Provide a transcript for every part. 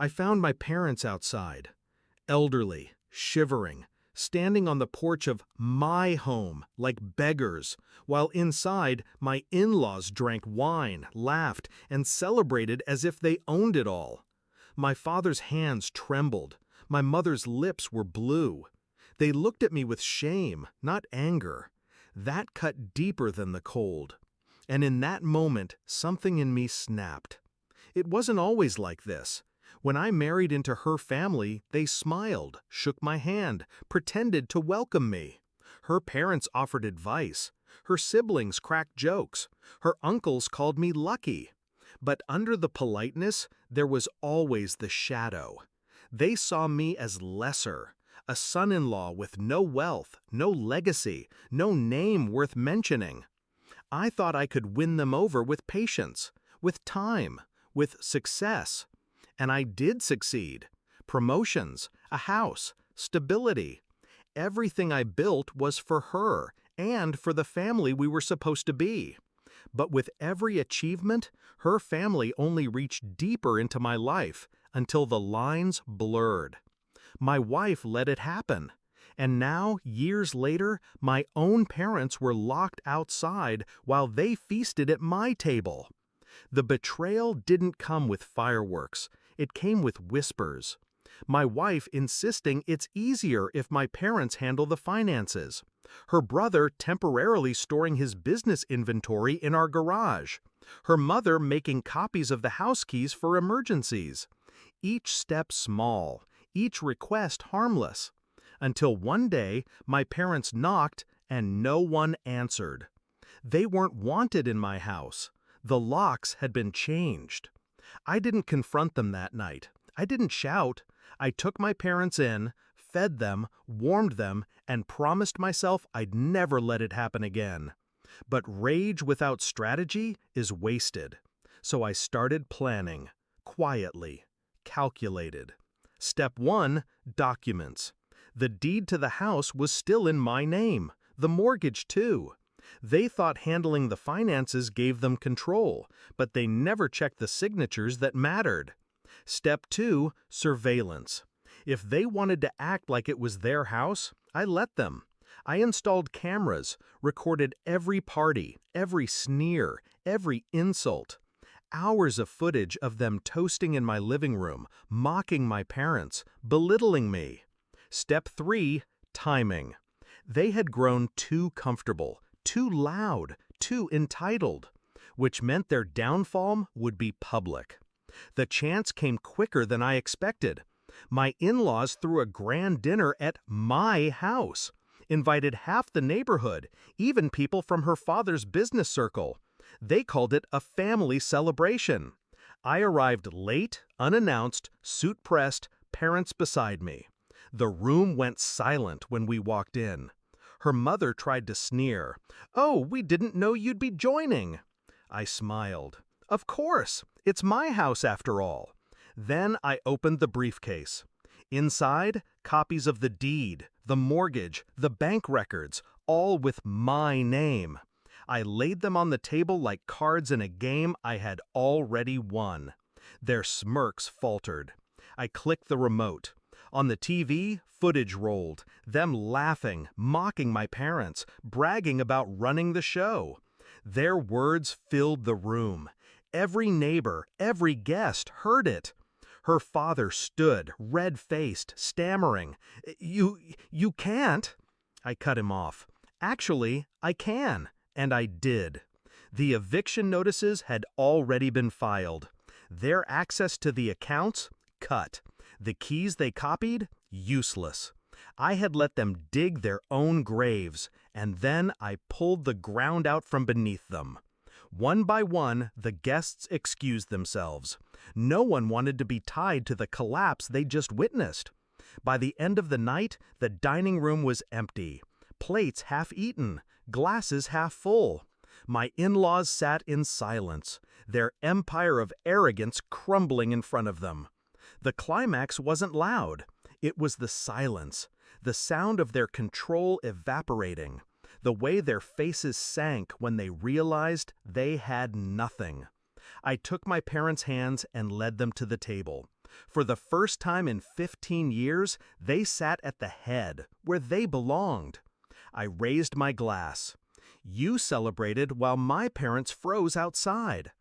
I found my parents outside, elderly, shivering, standing on the porch of my home like beggars, while inside my in-laws drank wine, laughed, and celebrated as if they owned it all. My father's hands trembled. My mother's lips were blue. They looked at me with shame, not anger. That cut deeper than the cold. And in that moment, something in me snapped. It wasn't always like this. When I married into her family, they smiled, shook my hand, pretended to welcome me. Her parents offered advice. Her siblings cracked jokes. Her uncles called me lucky. But under the politeness, there was always the shadow. They saw me as lesser, a son-in-law with no wealth, no legacy, no name worth mentioning. I thought I could win them over with patience, with time, with success. And I did succeed. Promotions, a house, stability. Everything I built was for her and for the family we were supposed to be. But with every achievement, her family only reached deeper into my life until the lines blurred. My wife let it happen. And now, years later, my own parents were locked outside while they feasted at my table. The betrayal didn't come with fireworks. It came with whispers. My wife insisting it's easier if my parents handle the finances. Her brother temporarily storing his business inventory in our garage. Her mother making copies of the house keys for emergencies. Each step small, each request harmless. Until one day, my parents knocked and no one answered. They weren't wanted in my house. The locks had been changed. I didn't confront them that night. I didn't shout. I took my parents in, fed them, warmed them, and promised myself I'd never let it happen again. But rage without strategy is wasted. So I started planning, quietly, calculated. Step 1, documents. The deed to the house was still in my name, the mortgage too. They thought handling the finances gave them control, but they never checked the signatures that mattered. Step 2, surveillance. If they wanted to act like it was their house, I let them. I installed cameras, recorded every party, every sneer, every insult. Hours of footage of them toasting in my living room, mocking my parents, belittling me. Step 3, timing. They had grown too comfortable, too loud, too entitled, which meant their downfall would be public. The chance came quicker than I expected. My in-laws threw a grand dinner at my house, invited half the neighborhood, even people from her father's business circle. They called it a family celebration. I arrived late, unannounced, suit-pressed, parents beside me. The room went silent when we walked in. Her mother tried to sneer. "Oh, we didn't know you'd be joining." I smiled. "Of course, it's my house after all." Then I opened the briefcase. Inside, copies of the deed, the mortgage, the bank records, all with my name. I laid them on the table like cards in a game I had already won. Their smirks faltered. I clicked the remote. On the TV, footage rolled, them laughing, mocking my parents, bragging about running the show. Their words filled the room. Every neighbor, every guest heard it. Her father stood, red-faced, stammering. You can't." I cut him off. "Actually, I can." And I did. The eviction notices had already been filed. Their access to the accounts, cut. The keys they copied, useless. I had let them dig their own graves, and then I pulled the ground out from beneath them. One by one, the guests excused themselves. No one wanted to be tied to the collapse they just witnessed. By the end of the night, the dining room was empty. Plates half-eaten, glasses half-full. My in-laws sat in silence, their empire of arrogance crumbling in front of them. The climax wasn't loud. It was the silence, the sound of their control evaporating, the way their faces sank when they realized they had nothing. I took my parents' hands and led them to the table. For the first time in 15 years, they sat at the head, where they belonged. I raised my glass. You celebrated while my parents froze outside.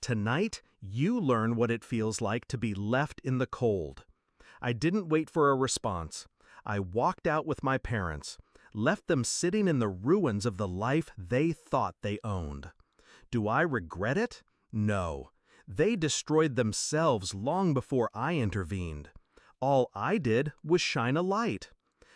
Tonight, you learn what it feels like to be left in the cold. I didn't wait for a response. I walked out with my parents, left them sitting in the ruins of the life they thought they owned. Do I regret it? No. They destroyed themselves long before I intervened. All I did was shine a light.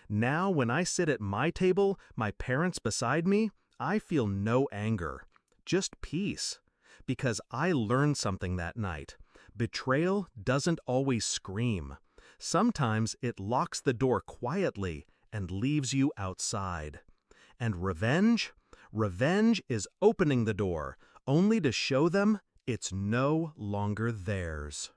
Now, when I sit at my table, my parents beside me, I feel no anger, just peace. Because I learned something that night. Betrayal doesn't always scream. Sometimes it locks the door quietly and leaves you outside. And revenge? Revenge is opening the door, only to show them it's no longer theirs.